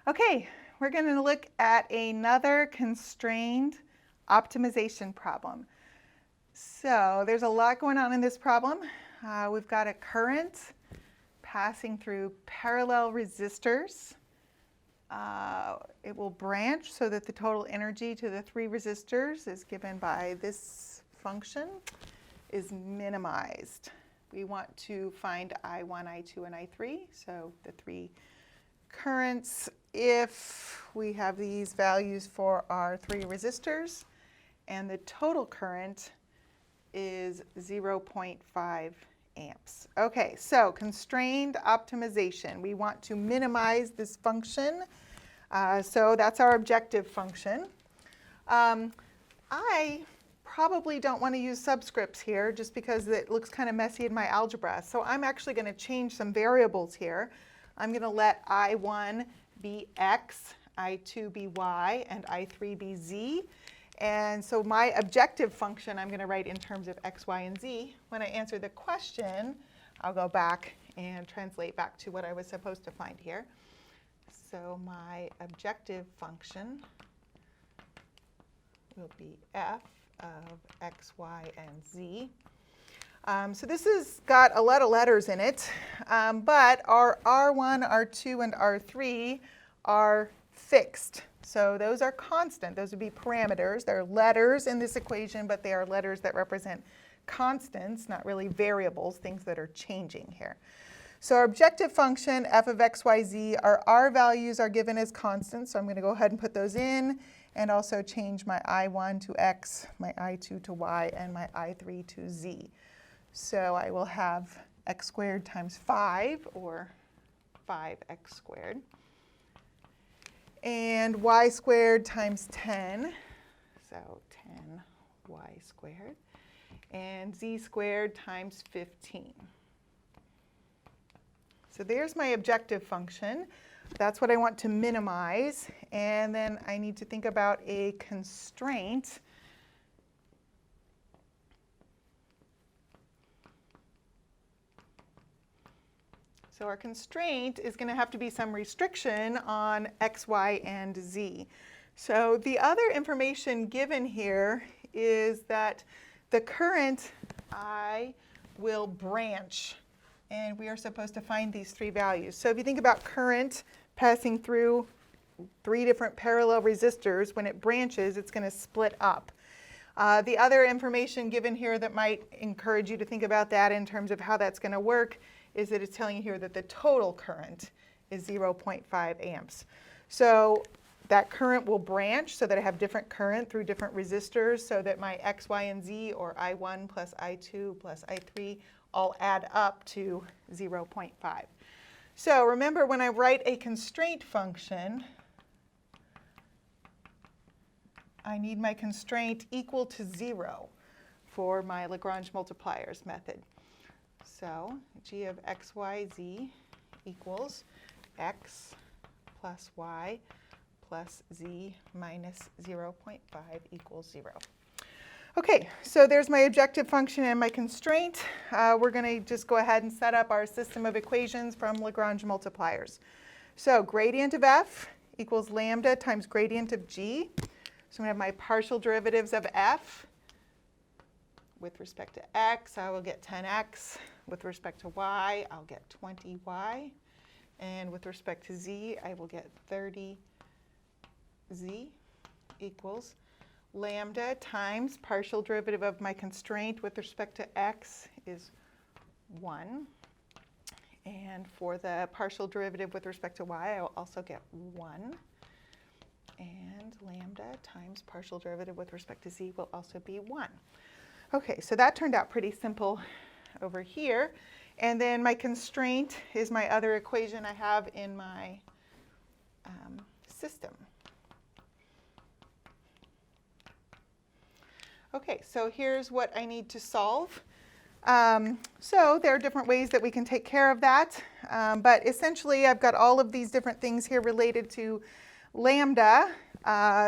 Okay, we're going to look at another constrained optimization problem. So there's a lot going on in this problem. We've got a current passing through parallel resistors. It will branch so that the total energy to the three resistors is given by this function is minimized. We want to find I1, I2, and I3, so the three currents if we have these values for our three resistors, and the total current is 0.5 amps. Okay, so constrained optimization. We want to minimize this function. So that's our objective function. I probably don't want to use subscripts here just because it looks kind of messy in my algebra. So I'm actually going to change some variables here. I'm going to let I1 be x, I2 be y, and I3 be z. And so my objective function I'm going to write in terms of x, y, and z. When I answer the question, I'll go back and translate back to what I was supposed to find here. So my objective function will be f of x, y, and z. So this has got a lot of letters in it, but our R1, R2, and R3 are fixed. So those are constant. Those would be parameters. They're letters in this equation, but they are letters that represent constants, not really variables, things that are changing here. So our objective function, f of x, y, z, our R values are given as constants. So I'm going to go ahead and put those in, and also change my I1 to x, my I2 to y, and my I3 to z. So I will have x squared times 5, or 5x squared, and y squared times 10, so 10y squared, and z squared times 15. So there's my objective function. That's what I want to minimize. And then I need to think about a constraint. So our constraint is going to have to be some restriction on x, y, and z. So the other information given here is that the current I will branch, and we are supposed to find these three values. So if you think about current passing through three different parallel resistors, when it branches, it's going to split up. The other information given here that might encourage you to think about that in terms of how that's going to work is that it's telling you here that the total current is 0.5 amps. So that current will branch so that I have different current through different resistors, so that my x, y, and z, or I1 plus I2 plus I3, all add up to 0.5. So remember, when I write a constraint function, I need my constraint equal to 0 for my Lagrange multipliers method. So g of x, y, z equals x plus y plus z minus 0.5 equals 0. Okay, so there's my objective function and my constraint. We're going to just go ahead and set up our system of equations from Lagrange multipliers. So gradient of f equals lambda times gradient of g. So I'm going to have my partial derivatives of f. With respect to x, I will get 10x. With respect to y, I'll get 20y. And with respect to z, I will get 30z equals lambda times partial derivative of my constraint with respect to x is 1. And for the partial derivative with respect to y, I will also get 1. And lambda times partial derivative with respect to z will also be 1. Okay, so that turned out pretty simple over here. And then my constraint is my other equation I have in my system. Okay, so here's what I need to solve. So there are different ways that we can take care of that. But essentially, I've got all of these different things here related to lambda.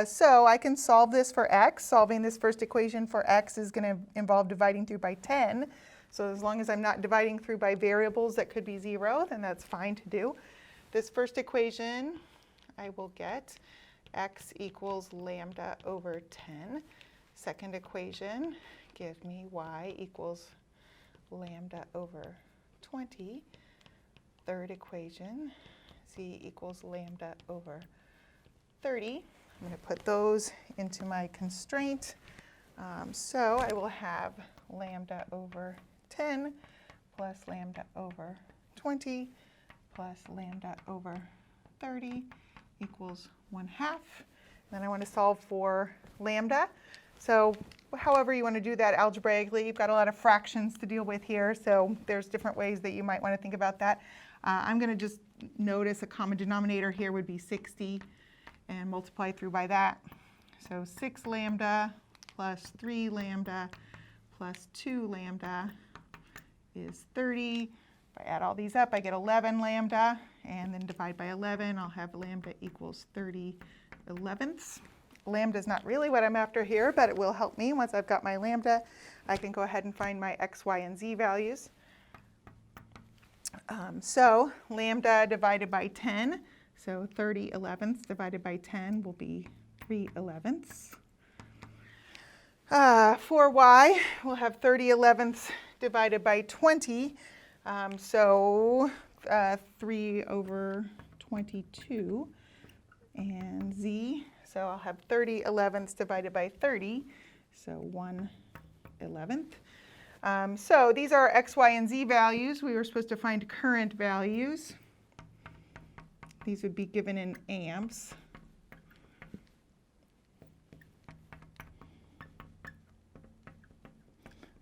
So I can solve this for x. Solving this first equation for x is going to involve dividing through by 10. So as long as I'm not dividing through by variables that could be 0, then that's fine to do. This first equation, I will get x equals lambda over 10. Second equation, give me y equals lambda over 20. Third equation, z equals lambda over 30. I'm going to put those into my constraint. So I will have lambda over 10 plus lambda over 20 plus lambda over 30 equals 1/2. Then I want to solve for lambda. So however you want to do that algebraically, you've got a lot of fractions to deal with here, so there's different ways that you might want to think about that. I'm going to just notice a common denominator here would be 60 and multiply through by that. So 6 lambda plus 3 lambda plus 2 lambda is 30. If I add all these up, I get 11 lambda, and then divide by 11, I'll have lambda equals 30/11. Lambda is not really what I'm after here, but it will help me. Once I've got my lambda, I can go ahead and find my x, y, and z values. So lambda divided by 10, so 30/11 divided by 10 will be 3/11. For y, we'll have 30/11 divided by 20, so 3 over 22. And z, so I'll have 30/11 divided by 30, so 1/11. So these are x, y, and z values. We were supposed to find current values. These would be given in amps.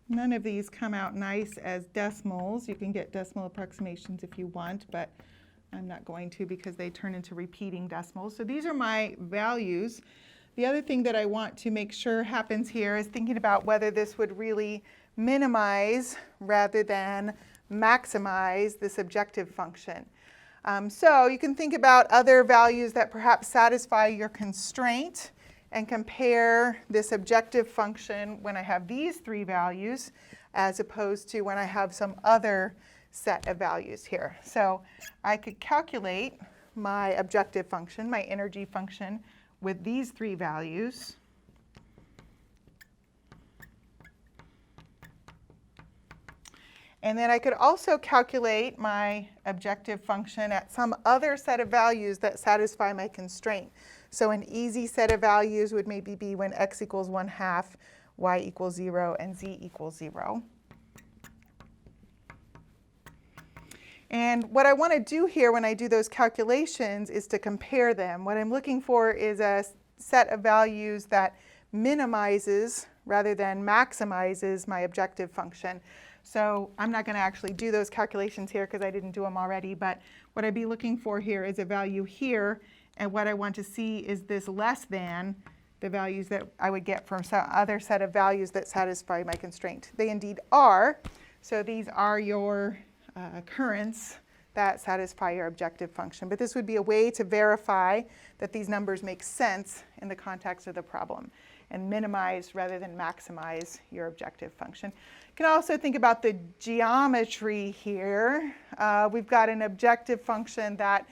None of these come out nice as decimals. You can get decimal approximations if you want, but I'm not going to because they turn into repeating decimals. So these are my values. The other thing that I want to make sure happens here is thinking about whether this would really minimize rather than maximize this objective function. So you can think about other values that perhaps satisfy your constraint and compare this objective function when I have these three values as opposed to when I have some other set of values here. So I could calculate my objective function, my energy function, with these three values. And then I could also calculate my objective function at some other set of values that satisfy my constraint. So an easy set of values would maybe be when x equals 1/2, y equals 0, and z equals 0. And what I want to do here when I do those calculations is to compare them. What I'm looking for is a set of values that minimizes rather than maximizes my objective function. So I'm not going to actually do those calculations here because I didn't do them already, but what I'd be looking for here is a value here, and what I want to see is this less than the values that I would get from some other set of values that satisfy my constraint. They indeed are. So these are your currents that satisfy your objective function. But this would be a way to verify that these numbers make sense in the context of the problem and minimize rather than maximize your objective function. You can also think about the geometry here. We've got an objective function that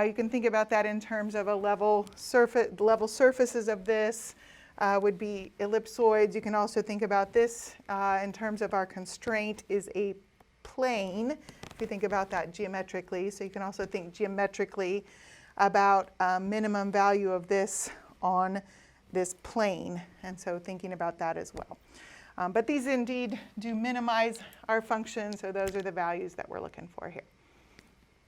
you can think about that in terms of a level surface. The level surfaces of this would be ellipsoids. You can also think about this in terms of our constraint is a plane, if you think about that geometrically. So you can also think geometrically about a minimum value of this on this plane, and so thinking about that as well. But these indeed do minimize our function, so those are the values that we're looking for here.